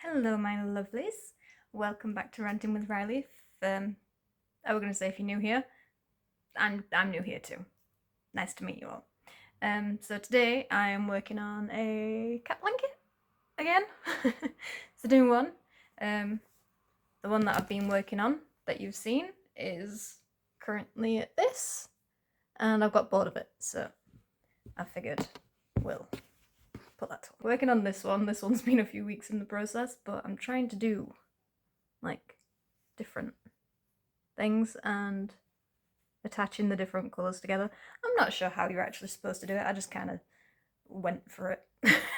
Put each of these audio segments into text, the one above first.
Hello, my lovelies. Welcome back to Ranting with Riley. I was going to say if you're new here, I'm new here too. Nice to meet you all. So today I am working on a cat blanket again. It's a new one. The one that I've been working on that you've seen is currently at this, and I've got bored of it, so I figured we'll put that on. Working on this one. This one's been a few weeks in the process, but I'm trying to do like different things and attaching the different colours together. I'm not sure how you're actually supposed to do it. I just kind of went for it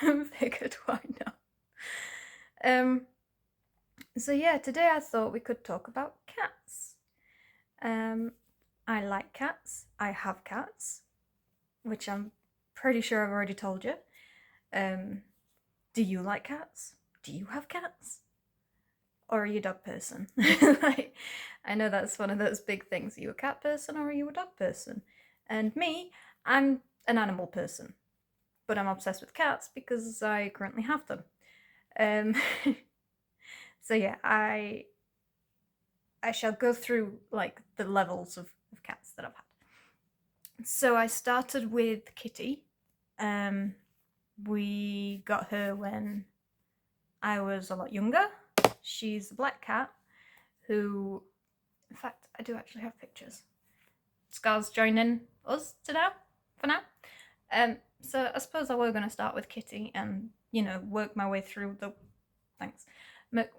and figured why not. So yeah, today I thought we could talk about cats. I like cats. I have cats, which I'm pretty sure I've already told you. Do you like cats? Do you have cats? Or are you a dog person? Like, I know that's one of those big things. Are you a cat person or are you a dog person? And me, I'm an animal person. But I'm obsessed with cats because I currently have them. So yeah, I shall go through like the levels of cats that I've had. So I started with Kitty. We got her when I was a lot younger. She's a black cat who, in fact, I do actually have pictures. Scar's joining us for now. So I suppose I were going to start with Kitty and, work my way through the,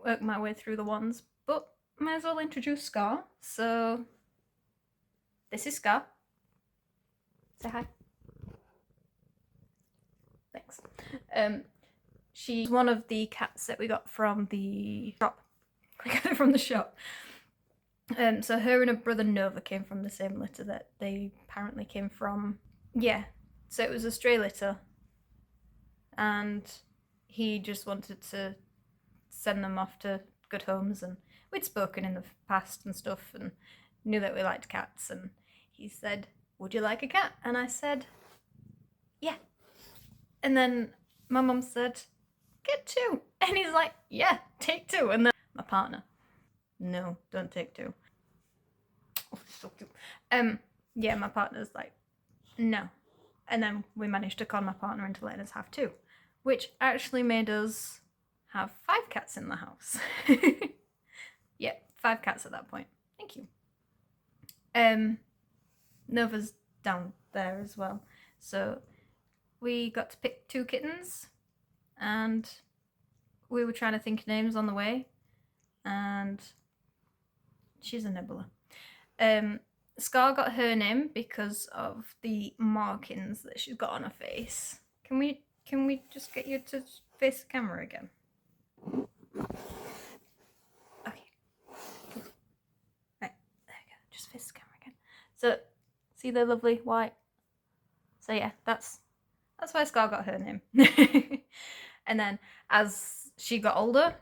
work my way through the ones, but might as well introduce Scar. So this is Scar. Say hi. Thanks. She's one of the cats that we got from the shop. I got it from the shop. So her and her brother Nova came from the same litter that they apparently came from. Yeah, so it was a stray litter, and he just wanted to send them off to good homes, and we'd spoken in the past and stuff, and knew that we liked cats, and he said, "Would you like a cat?" And I said, "Yeah." And then my mum said, "Get two." And he's like, "Yeah, take two." And then my partner, "No, don't take two." Oh, so cute. Yeah, my partner's like, "No." And then we managed to con my partner into letting us have two, which actually made us have 5 cats in the house. Yeah, 5 cats at that point. Thank you. Nova's down there as well. So we got to pick 2 kittens, and we were trying to think of names on the way, and she's a nibbler. Scar got her name because of the markings that she's got on her face. Can we just get you to face the camera again? Okay. Right, there we go. Just face the camera again. So, see the lovely white? So yeah, that's why Scar got her name. And then as she got older,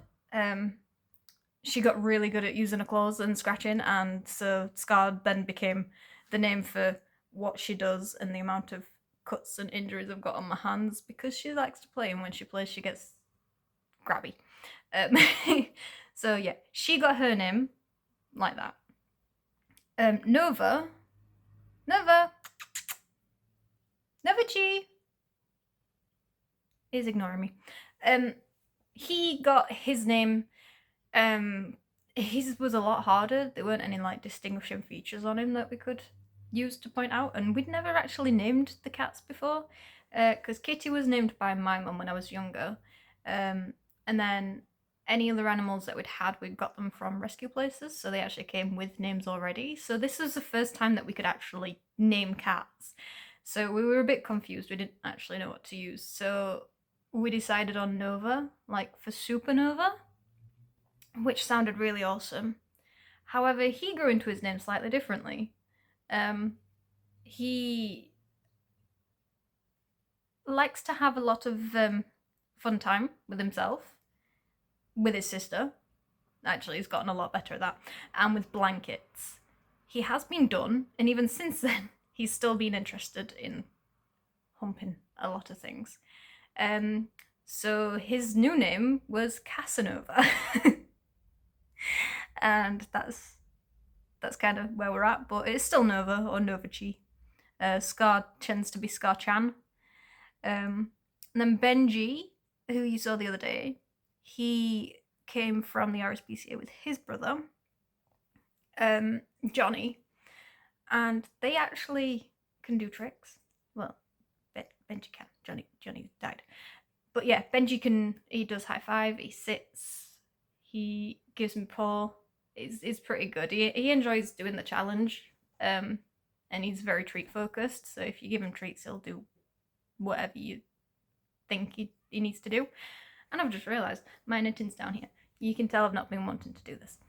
she got really good at using her claws and scratching, and so Scar then became the name for what she does and the amount of cuts and injuries I've got on my hands, because she likes to play, and when she plays she gets grabby. So yeah, she got her name like that. Nova G is ignoring me. He got his name. His was a lot harder. There weren't any like distinguishing features on him that we could use to point out, and we'd never actually named the cats before, because Kitty was named by my mum when I was younger, and then any other animals that we'd got them from rescue places, so they actually came with names already. So this was the first time that we could actually name cats. So we were a bit confused. We didn't actually know what to use. So we decided on Nova, like for Supernova, which sounded really awesome. However, he grew into his name slightly differently. He likes to have a lot of fun time with himself, with his sister. Actually, he's gotten a lot better at that. And with blankets. He has been done, and even since then, he's still been interested in humping a lot of things. So his new name was Casanova. And that's kind of where we're at, but it's still Nova or Novachi. Scar tends to be Scar-chan. And then Benji, who you saw the other day, he came from the RSPCA with his brother, Johnny, and they actually can do tricks. Well, Benji can. Johnny died. But yeah, Benji he does high five, he sits, he gives me paw. It's pretty good. He enjoys doing the challenge, and he's very treat focused. So if you give him treats, he'll do whatever you think he needs to do. And I've just realised my knitting's down here. You can tell I've not been wanting to do this.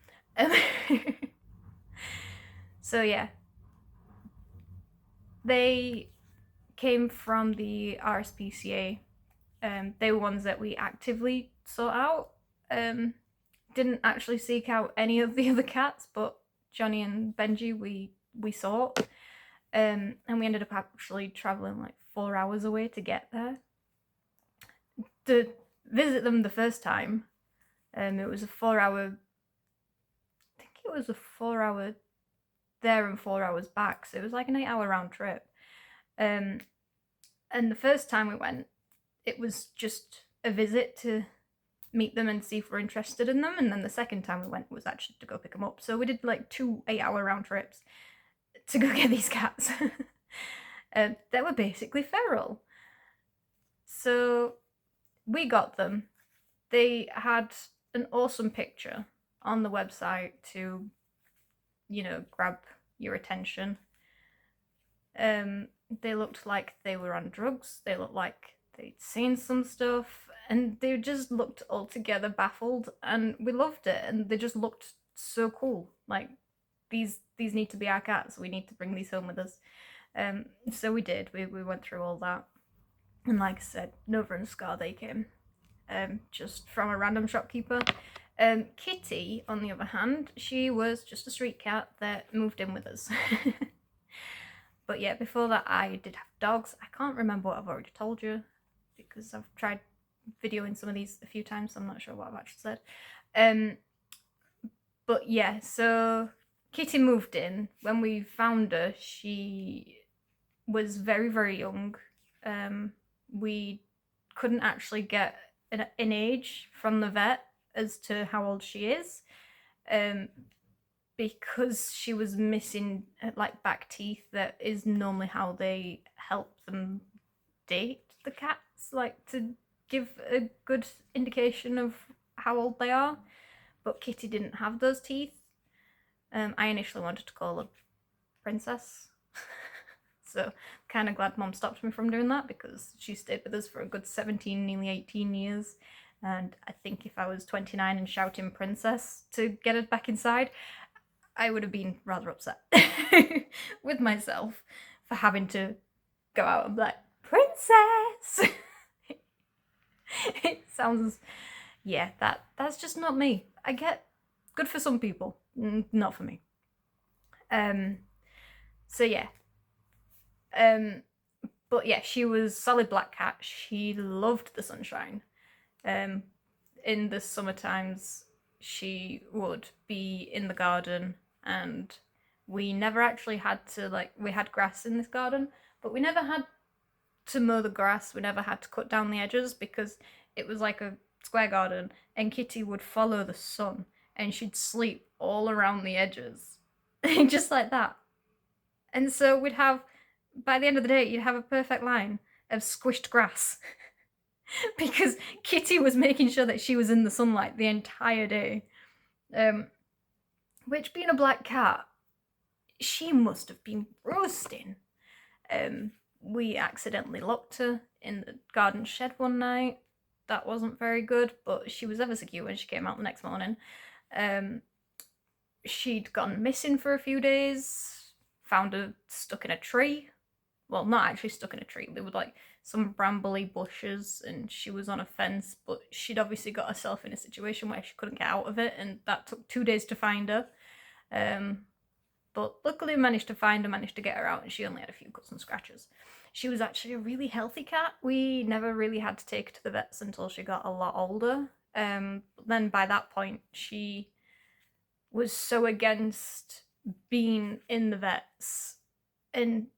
So yeah, they came from the RSPCA. They were ones that we actively sought out. Didn't actually seek out any of the other cats, but Johnny and Benji we sought. And we ended up actually traveling like 4 hours away to get there. To visit them the first time, it was a 4-hour, I think it was a 4-hour there and 4 hours back, so it was like an 8-hour round trip. And the first time we went, it was just a visit to meet them and see if we're interested in them, and then the second time we went was actually to go pick them up. So we did like 2 8-hour round trips to go get these cats. They were basically feral. So we got them. They had an awesome picture on the website to, grab your attention. They looked like they were on drugs. They looked like they'd seen some stuff, and they just looked altogether baffled, and we loved it, and they just looked so cool. Like, these need to be our cats. We need to bring these home with us. So we did. We went through all that. And like I said, Nova and Scar, they came just from a random shopkeeper. Kitty, on the other hand, she was just a street cat that moved in with us. But yeah, before that I did have dogs. I can't remember what I've already told you because I've tried videoing some of these a few times, so I'm not sure what I've actually said. But yeah, so Kitty moved in. When we found her, she was very, very young. We couldn't actually get an age from the vet as to how old she is, because she was missing like back teeth. That is normally how they help them date the cats, like to give a good indication of how old they are. But Kitty didn't have those teeth. I initially wanted to call her Princess. So kind of glad Mom stopped me from doing that, because she stayed with us for a good 17, nearly 18 years. And I think if I was 29 and shouting Princess to get her back inside, I would have been rather upset with myself for having to go out and be like, Princess! It sounds, yeah, that's just not me. I get good for some people, not for me. So yeah. But yeah, she was solid black cat. She loved the sunshine. In the summer times, she would be in the garden, and we never actually had to, we had grass in this garden, but we never had to mow the grass. We never had to cut down the edges because it was like a square garden, and Kitty would follow the sun, and she'd sleep all around the edges, just like that. And so we'd have, by the end of the day, you'd have a perfect line of squished grass because Kitty was making sure that she was in the sunlight the entire day. Which, being a black cat, she must have been roasting. We accidentally locked her in the garden shed one night. That wasn't very good, but she was ever so cute when she came out the next morning. She'd gone missing for a few days, found her stuck in a tree. Well, not actually stuck in a tree. There were like some brambly bushes, and she was on a fence, but she'd obviously got herself in a situation where she couldn't get out of it, and that took 2 days to find her. but luckily we managed to find her, managed to get her out, and she only had a few cuts and scratches. She was actually a really healthy cat. We never really had to take her to the vets until she got a lot older. Then by that point, she was so against being in the vets and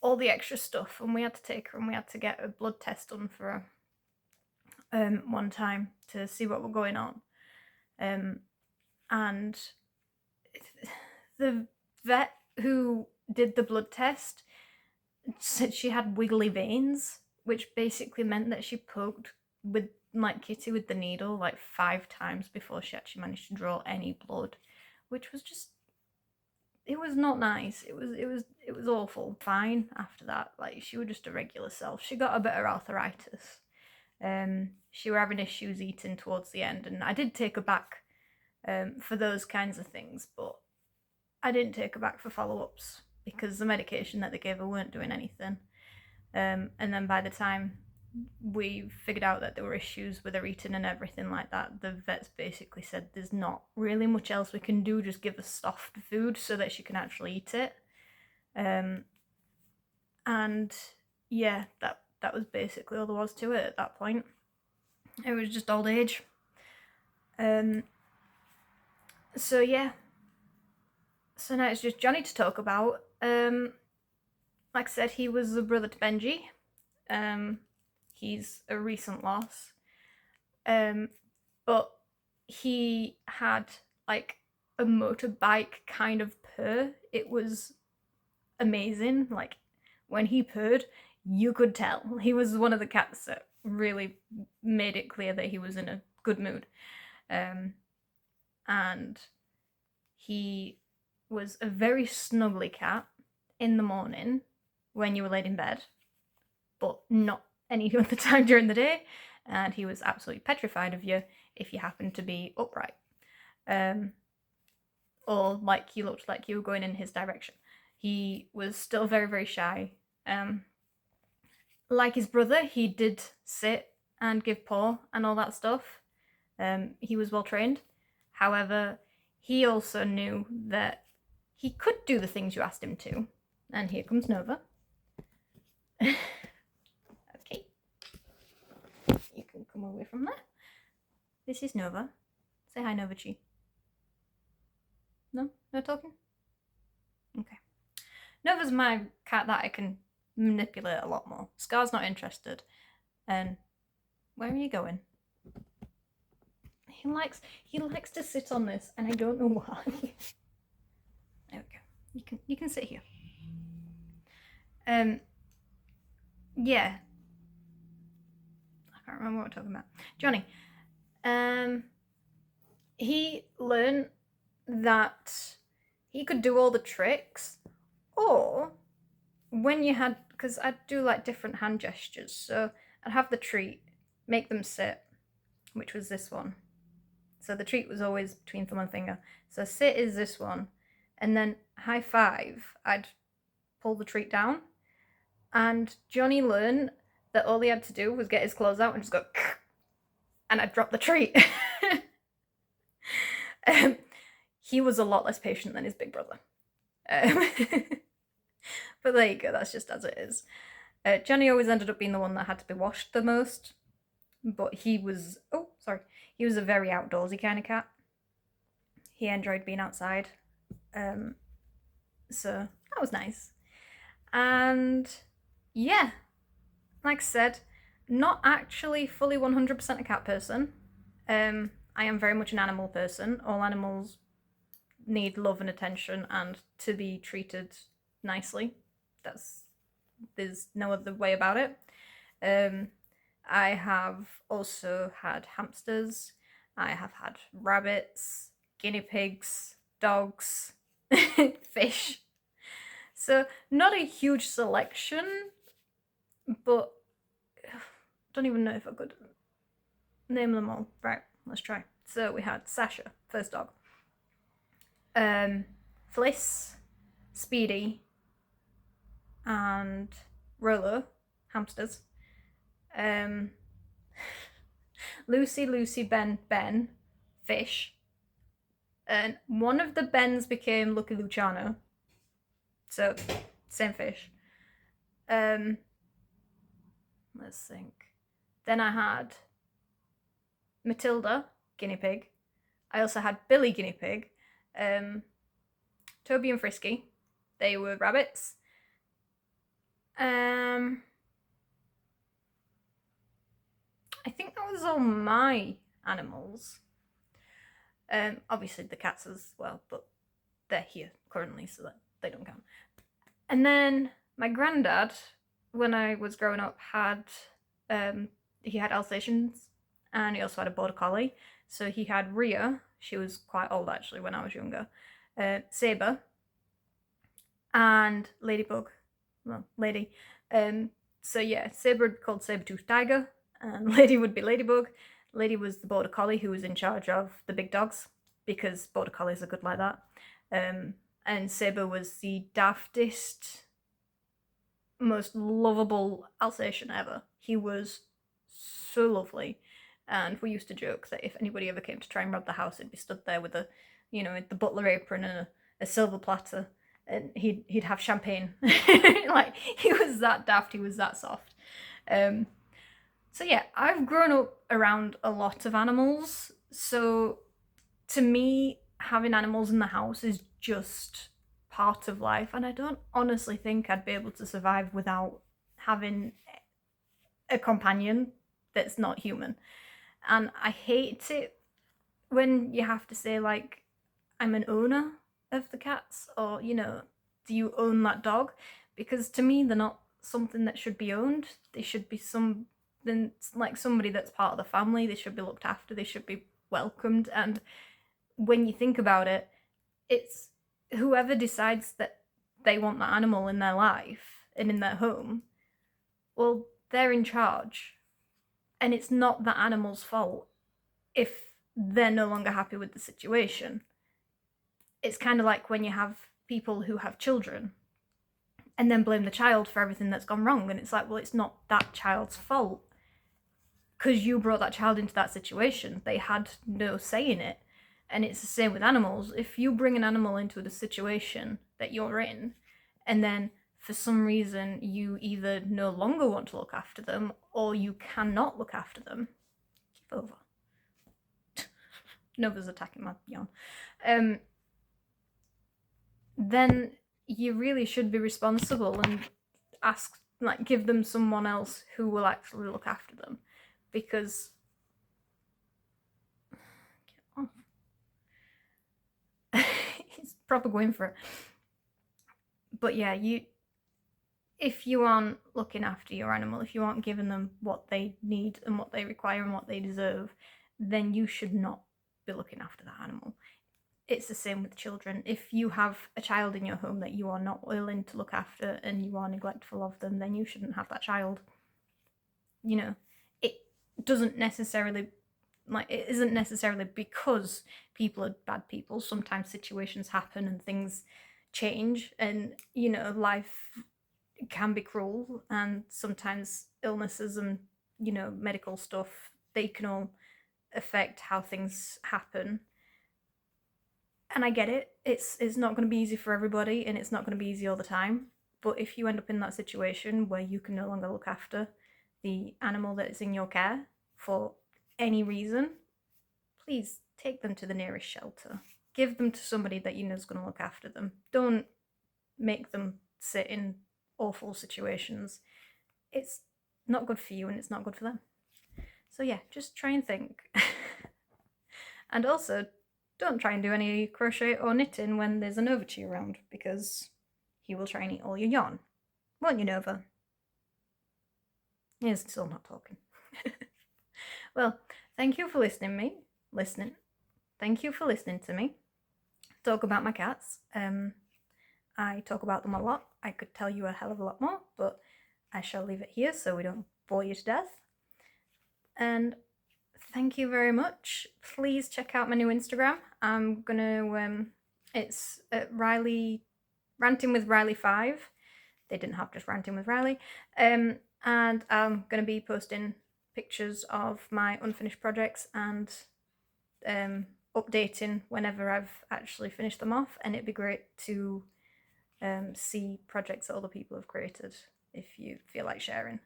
all the extra stuff, and we had to take her and we had to get a blood test done for her one time to see what was going on. And the vet who did the blood test said she had wiggly veins, which basically meant that she poked with like Kitty with the needle like 5 times before she actually managed to draw any blood, which was just, it was not nice. It was awful. Fine after that, like she was just a regular self. She got a bit of arthritis. She were having issues eating towards the end, and I did take her back for those kinds of things, but I didn't take her back for follow-ups because the medication that they gave her weren't doing anything. And then by the time we figured out that there were issues with her eating and everything like that, the vets basically said there's not really much else we can do, just give her soft food so that she can actually eat it. And yeah, that was basically all there was to it at that point. It was just old age. So yeah. So now it's just Johnny to talk about. Like I said, he was a brother to Benji. He's a recent loss. But he had like a motorbike kind of purr. It was amazing. Like when he purred, you could tell. He was one of the cats that really made it clear that he was in a good mood. And he was a very snuggly cat in the morning when you were laid in bed, but not any other time during the day. And he was absolutely petrified of you if you happened to be upright. Or like you looked like you were going in his direction. He was still very, very shy. Like his brother, he did sit and give paw and all that stuff. He was well trained. However, he also knew that he could do the things you asked him to. And here comes Nova. Okay. You can come away from there. This is Nova. Say hi, Nova Chi. No? No talking? Okay. Nova's my cat that I can manipulate a lot more. Scar's not interested. And where are you going? He likes to sit on this, and I don't know why. There we go. You can sit here. Yeah. I can't remember what we're talking about. Johnny. He learned that he could do all the tricks, or when you had, because I'd do like different hand gestures, so I'd have the treat, make them sit, which was this one. So the treat was always between thumb and finger. So sit is this one, and then high five, I'd pull the treat down, and Johnny learned that all he had to do was get his claws out and just go, and I'd drop the treat. He was a lot less patient than his big brother. But there you go, that's just as it is. Johnny always ended up being the one that had to be washed the most, but he was a very outdoorsy kind of cat. He enjoyed being outside, so that was nice. And yeah, like I said, not actually fully 100% a cat person. I am very much an animal person. All animals need love and attention and to be treated nicely. There's no other way about it. I have also had hamsters. I have had rabbits, guinea pigs, dogs, fish. So not a huge selection, but don't even know if I could name them all. Right, let's try. So we had Sasha, first dog. Fliss, Speedy, and Rolo, hamsters. Lucy, Ben, fish. and one of the Bens became Lucky Luciano. So, same fish. Let's think. Then I had Matilda, guinea pig. I also had Billy, guinea pig. Toby and Frisky, they were rabbits. I think that was all my animals. Obviously the cats as well, but they're here currently, so that they don't count. And then my granddad, when I was growing up, had he had Alsatians, and he also had a border collie. So he had Rhea. She was quite old actually when I was younger. Saber and Ladybug. Well, Lady. So yeah, Saber would be called Saber-toothed Tiger, and Lady would be Ladybug. Lady was the border collie who was in charge of the big dogs, because border collies are good like that. And Saber was the daftest, most lovable Alsatian ever. He was so lovely, and we used to joke that if anybody ever came to try and rob the house, he'd be stood there with the butler apron and a silver platter, and he'd have champagne. Like, he was that daft, he was that soft. So yeah, I've grown up around a lot of animals, so to me, having animals in the house is just part of life, and I don't honestly think I'd be able to survive without having a companion that's not human. And I hate it when you have to say, like, I'm an owner of the cats, or, do you own that dog? Because to me, they're not something that should be owned. They should be something like somebody that's part of the family. They should be looked after. They should be welcomed. And when you think about it, it's whoever decides that they want that animal in their life and in their home, well, they're in charge. And it's not that animal's fault if they're no longer happy with the situation. It's kind of like when you have people who have children and then blame the child for everything that's gone wrong. And it's like, well, it's not that child's fault because you brought that child into that situation. They had no say in it. And it's the same with animals. If you bring an animal into the situation that you're in, and then for some reason you either no longer want to look after them or you cannot look after them, give over. Nova's attacking my yawn. Then you really should be responsible and give them someone else who will actually look after them, because he's proper going for it. But yeah, if you aren't looking after your animal, if you aren't giving them what they need and what they require and what they deserve, then you should not be looking after that animal. It's the same with children. If you have a child in your home that you are not willing to look after and you are neglectful of them, then you shouldn't have that child. It doesn't necessarily, it isn't necessarily because people are bad people. Sometimes situations happen and things change, and, life can be cruel, and sometimes illnesses and, medical stuff, they can all affect how things happen. And I get it. It's not going to be easy for everybody, and it's not going to be easy all the time. But if you end up in that situation where you can no longer look after the animal that is in your care for any reason, please take them to the nearest shelter. Give them to somebody that you know is going to look after them. Don't make them sit in awful situations. It's not good for you, and it's not good for them. So yeah, just try and think. And also, don't try and do any crochet or knitting when there's a Nova Chi around, because he will try and eat all your yarn. Won't you, Nova? He's still not talking. Well, thank you for listening. Thank you for listening to me talk about my cats. I talk about them a lot. I could tell you a hell of a lot more, but I shall leave it here so we don't bore you to death. And thank you very much. Please check out my new Instagram. I'm gonna, it's at Ranting with Riley 5. They didn't have just Ranting with Riley. And I'm gonna be posting pictures of my unfinished projects and updating whenever I've actually finished them off, and it'd be great to see projects that other people have created if you feel like sharing.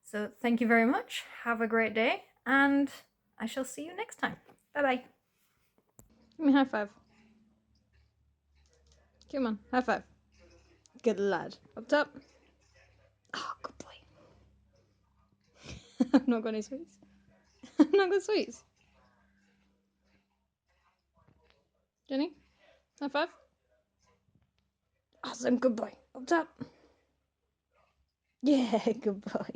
So thank you very much. Have a great day, and I shall see you next time. Bye bye. Give me a high five. Come on, high five. Good lad. Up top. Oh, good boy. I've not got any sweets. I've not got sweets. Jenny, high five. Awesome, good boy. Up top. Yeah, good boy.